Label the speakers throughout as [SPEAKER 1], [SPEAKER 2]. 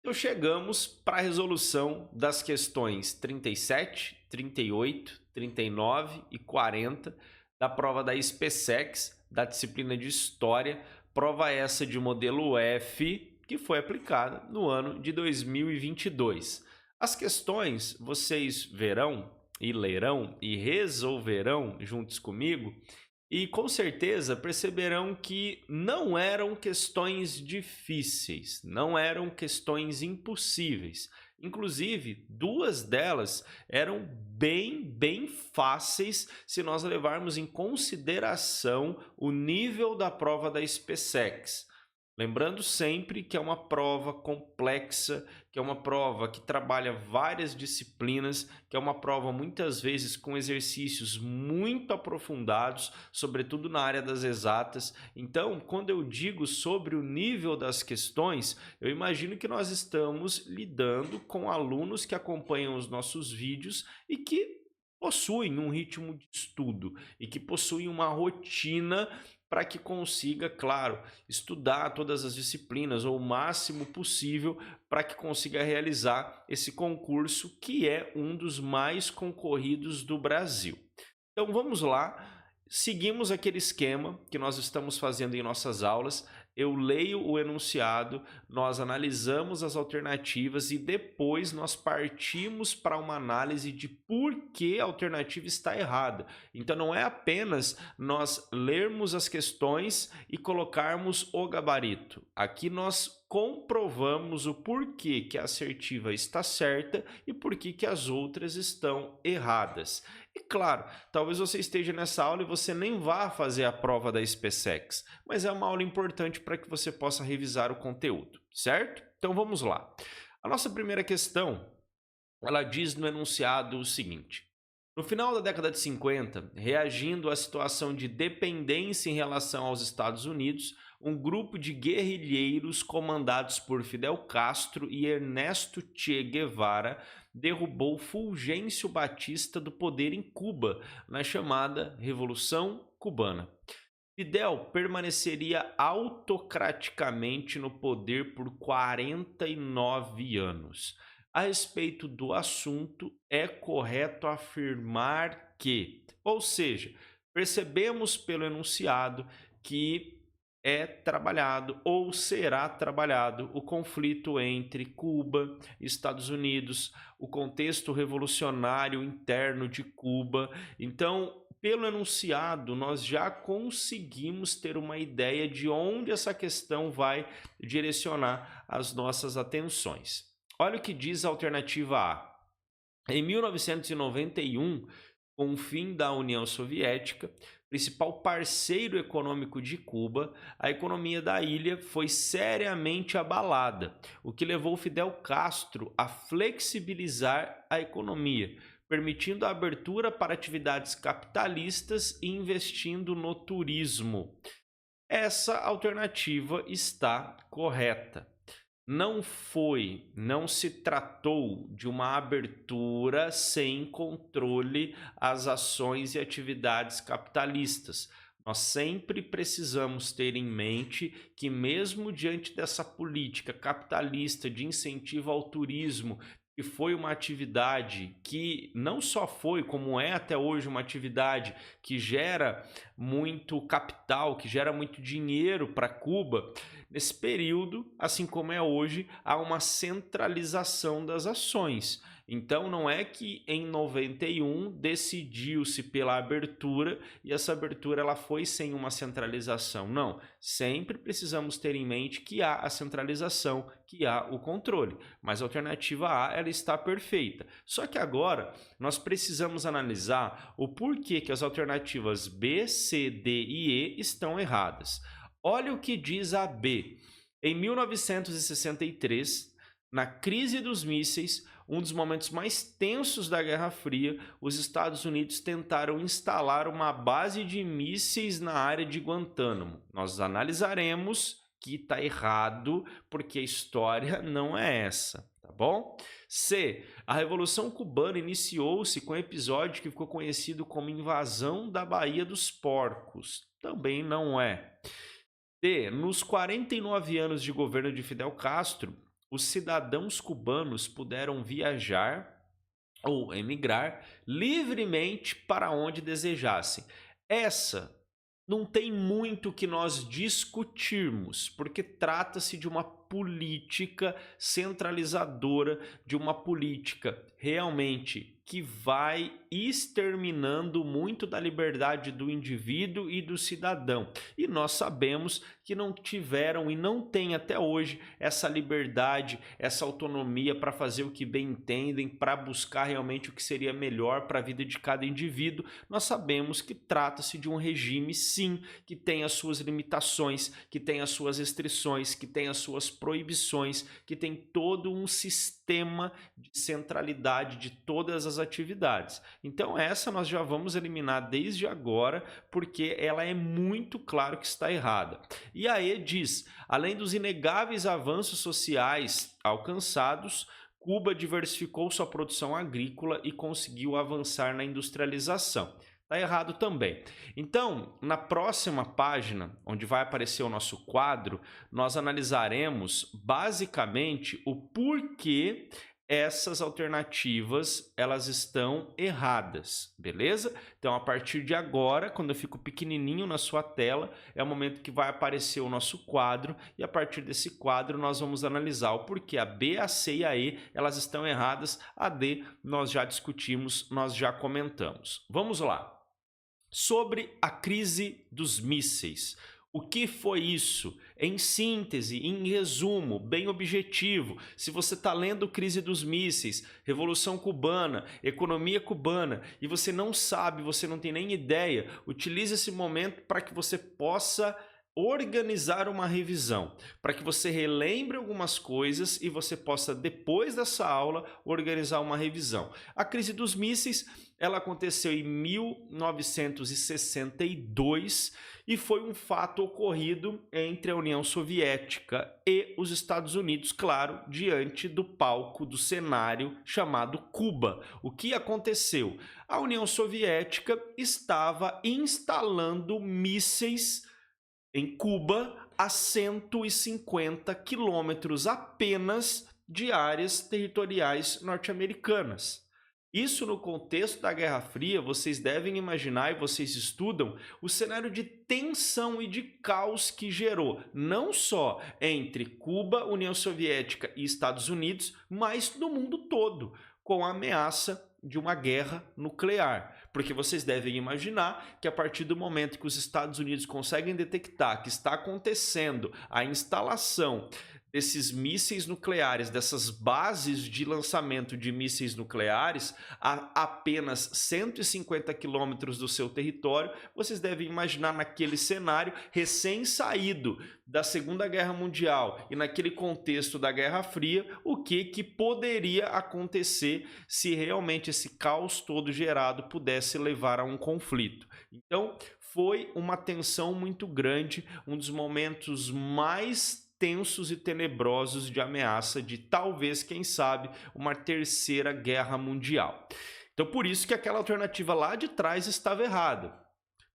[SPEAKER 1] Então chegamos para a resolução das questões 37, 38, 39 e 40 da prova da SpaceX, da disciplina de História, prova essa de modelo F, que foi aplicada no ano de 2022. As questões vocês verão e lerão e resolverão juntos comigo, e com certeza perceberão que não eram questões difíceis, não eram questões impossíveis. Inclusive, duas delas eram bem fáceis se nós levarmos em consideração o nível da prova da SpaceX. Lembrando sempre que é uma prova complexa, que é uma prova que trabalha várias disciplinas, que é uma prova muitas vezes com exercícios muito aprofundados, sobretudo na área das exatas. Então, quando eu digo sobre o nível das questões, eu imagino que nós estamos lidando com alunos que acompanham os nossos vídeos e que possuem um ritmo de estudo e que possuem uma rotina para que consiga, claro, estudar todas as disciplinas ou o máximo possível para que consiga realizar esse concurso que é um dos mais concorridos do Brasil. Então vamos lá, seguimos aquele esquema que nós estamos fazendo em nossas aulas. Eu leio o enunciado, nós analisamos as alternativas e depois nós partimos para uma análise de por que a alternativa está errada. Então não é apenas nós lermos as questões e colocarmos o gabarito. Aqui nós comprovamos o porquê que a assertiva está certa e porquê que as outras estão erradas. E claro, talvez você esteja nessa aula e você nem vá fazer a prova da SpaceX, mas é uma aula importante para que você possa revisar o conteúdo, certo? Então vamos lá. A nossa primeira questão, ela diz no enunciado o seguinte: no final da década de 50, reagindo à situação de dependência em relação aos Estados Unidos, um grupo de guerrilheiros comandados por Fidel Castro e Ernesto Che Guevara derrubou Fulgêncio Batista do poder em Cuba, na chamada Revolução Cubana. Fidel permaneceria autocraticamente no poder por 49 anos. A respeito do assunto, é correto afirmar que, ou seja, percebemos pelo enunciado que é trabalhado ou será trabalhado o conflito entre Cuba e Estados Unidos, o contexto revolucionário interno de Cuba. Então, pelo enunciado, nós já conseguimos ter uma ideia de onde essa questão vai direcionar as nossas atenções. Olha o que diz a alternativa A. Em 1991, com o fim da União Soviética, principal parceiro econômico de Cuba, a economia da ilha foi seriamente abalada, o que levou Fidel Castro a flexibilizar a economia, permitindo a abertura para atividades capitalistas e investindo no turismo. Essa alternativa está correta. Não se tratou de uma abertura sem controle às ações e atividades capitalistas. Nós sempre precisamos ter em mente que, mesmo diante dessa política capitalista de incentivo ao turismo, que foi uma atividade que não só foi, como é até hoje, uma atividade que gera muito capital, que gera muito dinheiro para Cuba, nesse período, assim como é hoje, há uma centralização das ações. Então não é que em 91 decidiu-se pela abertura e essa abertura ela foi sem uma centralização. Não, sempre precisamos ter em mente que há a centralização, que há o controle. Mas a alternativa A ela está perfeita. Só que agora nós precisamos analisar o porquê que as alternativas B, C, D e E estão erradas. Olha o que diz a B. Em 1963, na crise dos mísseis, um dos momentos mais tensos da Guerra Fria, os Estados Unidos tentaram instalar uma base de mísseis na área de Guantánamo. Nós analisaremos que está errado, porque a história não é essa, tá bom? C. A Revolução Cubana iniciou-se com um episódio que ficou conhecido como Invasão da Baía dos Porcos. Também não é. D. Nos 49 anos de governo de Fidel Castro, os cidadãos cubanos puderam viajar ou emigrar livremente para onde desejassem. Essa não tem muito que nós discutirmos, porque trata-se de uma política centralizadora, de uma política realmente que vai exterminando muito da liberdade do indivíduo e do cidadão. E nós sabemos que não tiveram e não têm até hoje essa liberdade, essa autonomia para fazer o que bem entendem, para buscar realmente o que seria melhor para a vida de cada indivíduo. Nós sabemos que trata-se de um regime, sim, que tem as suas limitações, que tem as suas restrições, que tem as suas proibições, que tem todo um sistema de centralidade de todas as atividades. Então essa nós já vamos eliminar desde agora, porque ela é muito claro que está errada. E aí diz, além dos inegáveis avanços sociais alcançados, Cuba diversificou sua produção agrícola e conseguiu avançar na industrialização. Está errado também. Então, na próxima página, onde vai aparecer o nosso quadro, nós analisaremos basicamente o porquê essas alternativas elas estão erradas, beleza? Então, a partir de agora, quando eu fico pequenininho na sua tela, é o momento que vai aparecer o nosso quadro e a partir desse quadro nós vamos analisar o porquê a B, a C e a E elas estão erradas, a D nós já discutimos, nós já comentamos. Vamos lá. Sobre a crise dos mísseis. O que foi isso? Em síntese, em resumo, bem objetivo, se você está lendo Crise dos Mísseis, Revolução Cubana, Economia Cubana e você não sabe, você não tem nem ideia, utilize esse momento para que você possa organizar uma revisão, para que você relembre algumas coisas e você possa, depois dessa aula, organizar uma revisão. A crise dos mísseis, ela aconteceu em 1962 e foi um fato ocorrido entre a União Soviética e os Estados Unidos, claro, diante do palco do cenário chamado Cuba. O que aconteceu? A União Soviética estava instalando mísseis em Cuba, a 150 quilômetros apenas de áreas territoriais norte-americanas. Isso no contexto da Guerra Fria, vocês devem imaginar e vocês estudam o cenário de tensão e de caos que gerou, não só entre Cuba, União Soviética e Estados Unidos, mas no mundo todo, com a ameaça de uma guerra nuclear. Porque vocês devem imaginar que a partir do momento que os Estados Unidos conseguem detectar que está acontecendo a instalação desses mísseis nucleares, dessas bases de lançamento de mísseis nucleares a apenas 150 quilômetros do seu território, vocês devem imaginar naquele cenário recém-saído da Segunda Guerra Mundial e naquele contexto da Guerra Fria, o que poderia acontecer se realmente esse caos todo gerado pudesse levar a um conflito. Então, foi uma tensão muito grande, um dos momentos mais tensos e tenebrosos de ameaça de talvez, quem sabe, uma terceira guerra mundial. Então, por isso que aquela alternativa lá de trás estava errada.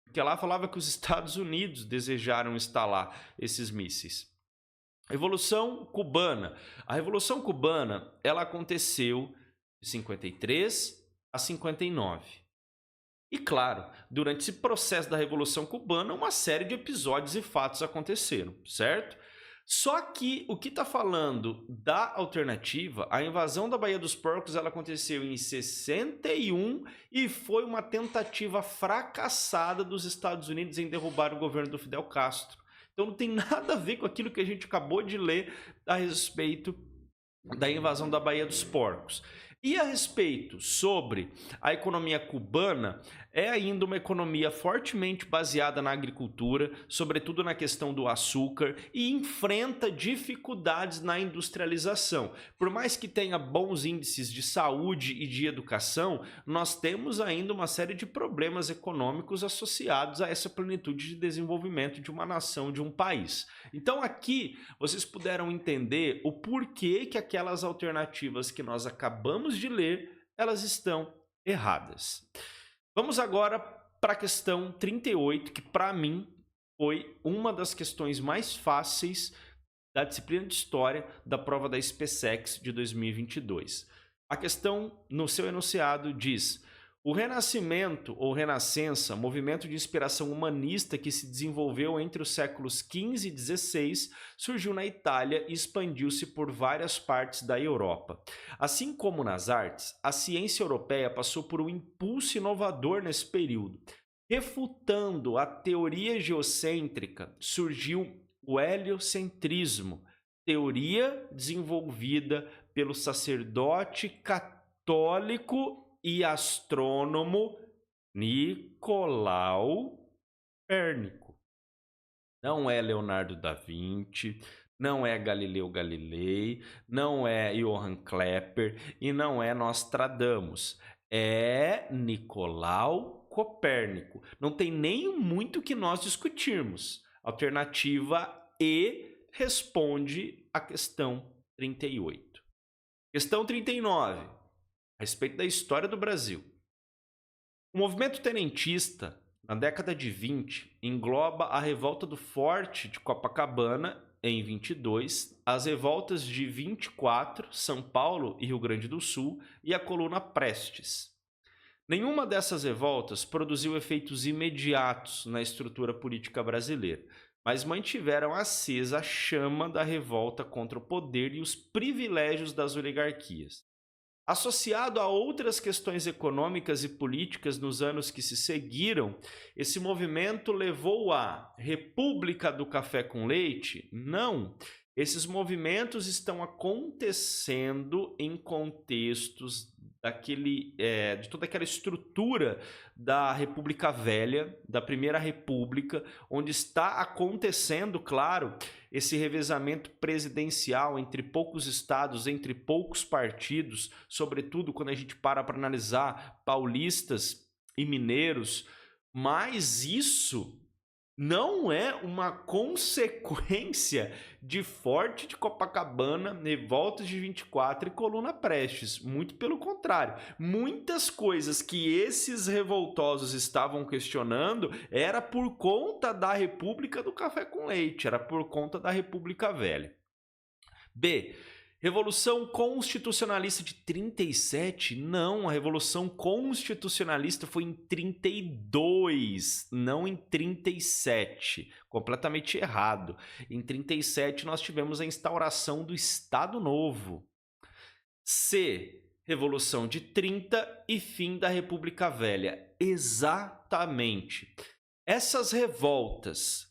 [SPEAKER 1] Porque lá falava que os Estados Unidos desejaram instalar esses mísseis. Revolução Cubana. A Revolução Cubana, ela aconteceu de 53 a 59. E claro, durante esse processo da Revolução Cubana, uma série de episódios e fatos aconteceram, certo? Só que o que está falando da alternativa, a invasão da Baía dos Porcos, ela aconteceu em 61 e foi uma tentativa fracassada dos Estados Unidos em derrubar o governo do Fidel Castro. Então não tem nada a ver com aquilo que a gente acabou de ler a respeito da invasão da Baía dos Porcos. E a respeito sobre a economia cubana, é ainda uma economia fortemente baseada na agricultura, sobretudo na questão do açúcar, e enfrenta dificuldades na industrialização. Por mais que tenha bons índices de saúde e de educação, nós temos ainda uma série de problemas econômicos associados a essa plenitude de desenvolvimento de uma nação, de um país. Então aqui vocês puderam entender o porquê que aquelas alternativas que nós acabamos de ler, elas estão erradas. Vamos agora para a questão 38, que para mim foi uma das questões mais fáceis da disciplina de História da prova da SpaceX de 2022. A questão, no seu enunciado, diz: o Renascimento ou Renascença, movimento de inspiração humanista que se desenvolveu entre os séculos XV e XVI, surgiu na Itália e expandiu-se por várias partes da Europa. Assim como nas artes, a ciência europeia passou por um impulso inovador nesse período. Refutando a teoria geocêntrica, surgiu o heliocentrismo, teoria desenvolvida pelo sacerdote católico e astrônomo Nicolau Copérnico. Não é Leonardo da Vinci, não é Galileu Galilei, não é Johann Kepler e não é Nostradamus. É Nicolau Copérnico. Não tem nem muito que nós discutirmos. Alternativa E responde a questão 38. Questão 39. A respeito da história do Brasil. O movimento tenentista, na década de 20, engloba a revolta do Forte de Copacabana, em 22, as revoltas de 24, São Paulo e Rio Grande do Sul, e a Coluna Prestes. Nenhuma dessas revoltas produziu efeitos imediatos na estrutura política brasileira, mas mantiveram acesa a chama da revolta contra o poder e os privilégios das oligarquias. Associado a outras questões econômicas e políticas nos anos que se seguiram, esse movimento levou à República do Café com Leite? Não. Esses movimentos estão acontecendo em contextos de toda aquela estrutura da República Velha, da Primeira República, onde está acontecendo, claro, esse revezamento presidencial entre poucos estados, entre poucos partidos, sobretudo quando a gente para analisar paulistas e mineiros, mas isso não é uma consequência de Forte de Copacabana, revoltas de 24 e Coluna Prestes. Muito pelo contrário. Muitas coisas que esses revoltosos estavam questionando era por conta da República do Café com Leite, era por conta da República Velha. B. Revolução Constitucionalista de 37? Não, a Revolução Constitucionalista foi em 32, não em 37. Completamente errado. Em 37 nós tivemos a instauração do Estado Novo. C. Revolução de 30 e fim da República Velha. Exatamente. Essas revoltas,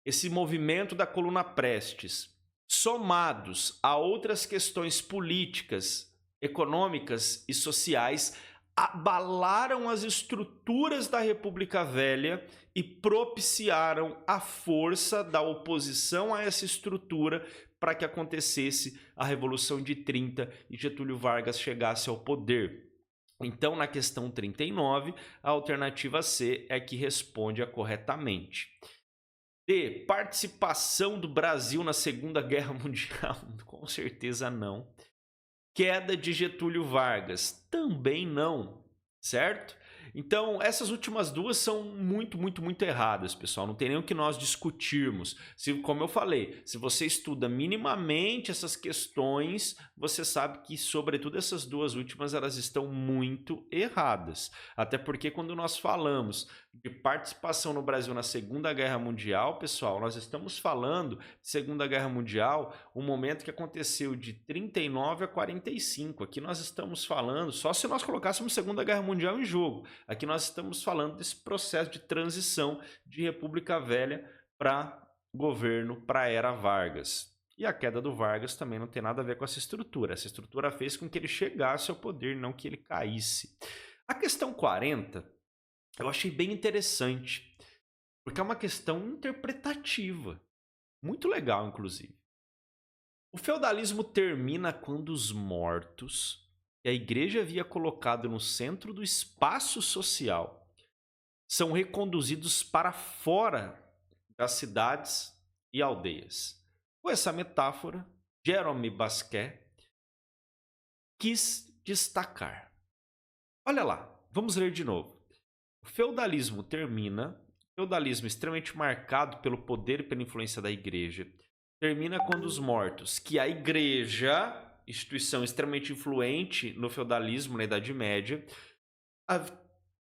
[SPEAKER 1] esse movimento da Coluna Prestes, somados a outras questões políticas, econômicas e sociais, abalaram as estruturas da República Velha e propiciaram a força da oposição a essa estrutura para que acontecesse a Revolução de 30 e Getúlio Vargas chegasse ao poder. Então, na questão 39, a alternativa C é que responde corretamente. D. Participação do Brasil na Segunda Guerra Mundial? Com certeza não. Queda de Getúlio Vargas? Também não, certo? Então, essas últimas duas são muito erradas, pessoal. Não tem nem o que nós discutirmos. Como eu falei, se você estuda minimamente essas questões, você sabe que, sobretudo, essas duas últimas, elas estão muito erradas. Até porque quando nós falamos de participação no Brasil na Segunda Guerra Mundial, pessoal, nós estamos falando de Segunda Guerra Mundial, um momento que aconteceu de 39 a 45. Aqui nós estamos falando, só se nós colocássemos Segunda Guerra Mundial em jogo. Aqui nós estamos falando desse processo de transição de República Velha para governo, para a era Vargas. E a queda do Vargas também não tem nada a ver com essa estrutura. Essa estrutura fez com que ele chegasse ao poder, não que ele caísse. A questão 40, eu achei bem interessante, porque é uma questão interpretativa. Muito legal, inclusive. O feudalismo termina quando os mortos que a igreja havia colocado no centro do espaço social são reconduzidos para fora das cidades e aldeias. Com essa metáfora, Jérôme Basquiat quis destacar. Olha lá, vamos ler de novo. O feudalismo termina, feudalismo extremamente marcado pelo poder e pela influência da igreja, termina quando os mortos, que a igreja, instituição extremamente influente no feudalismo, na Idade Média,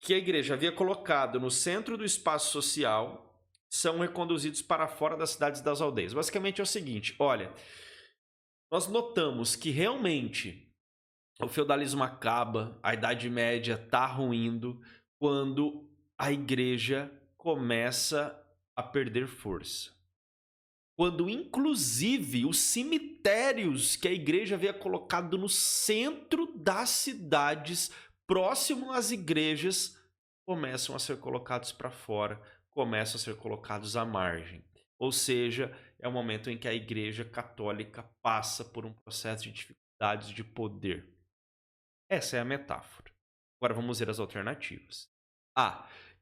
[SPEAKER 1] que a igreja havia colocado no centro do espaço social, são reconduzidos para fora das cidades e das aldeias. Basicamente é o seguinte, olha, nós notamos que realmente o feudalismo acaba, a Idade Média está ruindo, quando a igreja começa a perder força. Quando, inclusive, os cemitérios que a igreja havia colocado no centro das cidades, próximo às igrejas, começam a ser colocados para fora, começam a ser colocados à margem. Ou seja, é o momento em que a igreja católica passa por um processo de dificuldades de poder. Essa é a metáfora. Agora vamos ver as alternativas.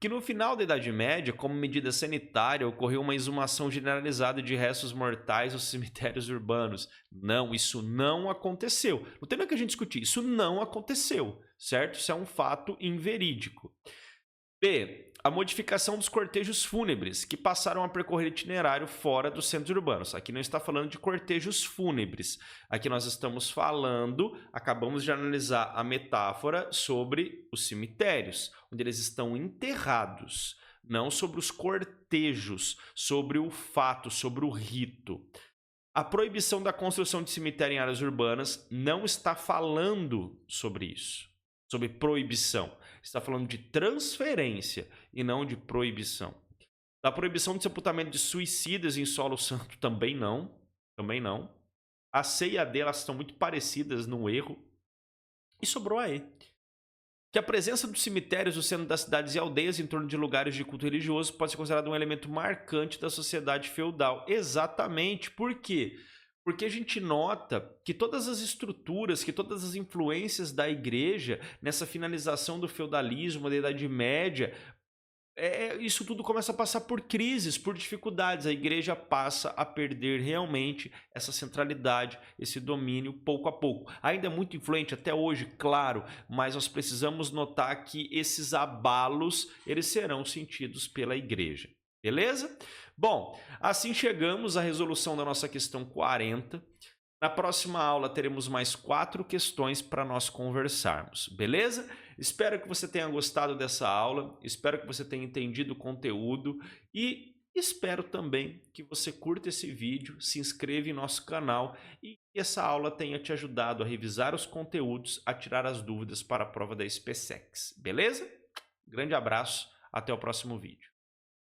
[SPEAKER 1] Que no final da Idade Média, como medida sanitária, ocorreu uma exumação generalizada de restos mortais nos cemitérios urbanos. Não, isso não aconteceu. Não tem nem o que a gente discutir, isso não aconteceu, certo? Isso é um fato inverídico. B. A modificação dos cortejos fúnebres, que passaram a percorrer itinerário fora dos centros urbanos. Aqui não está falando de cortejos fúnebres. Aqui nós estamos falando, acabamos de analisar a metáfora sobre os cemitérios, onde eles estão enterrados, não sobre os cortejos, sobre o fato, sobre o rito. A proibição da construção de cemitério em áreas urbanas não está falando sobre isso, sobre proibição. Está falando de transferência e não de proibição. Da proibição de sepultamento de suicidas em solo santo também não. Também não. A C e a D elas estão muito parecidas no erro. E sobrou a E. Que a presença dos cemitérios no centro das cidades e aldeias em torno de lugares de culto religioso pode ser considerado um elemento marcante da sociedade feudal. Exatamente. Por quê? Porque a gente nota que todas as estruturas, que todas as influências da igreja nessa finalização do feudalismo, da Idade Média, isso tudo começa a passar por crises, por dificuldades. A igreja passa a perder realmente essa centralidade, esse domínio pouco a pouco. Ainda é muito influente até hoje, claro, mas nós precisamos notar que esses abalos eles serão sentidos pela igreja. Beleza? Bom, assim chegamos à resolução da nossa questão 40. Na próxima aula teremos mais 4 questões para nós conversarmos, beleza? Espero que você tenha gostado dessa aula, espero que você tenha entendido o conteúdo e espero também que você curta esse vídeo, se inscreva em nosso canal e que essa aula tenha te ajudado a revisar os conteúdos, a tirar as dúvidas para a prova da SPSEC, beleza? Grande abraço, até o próximo vídeo.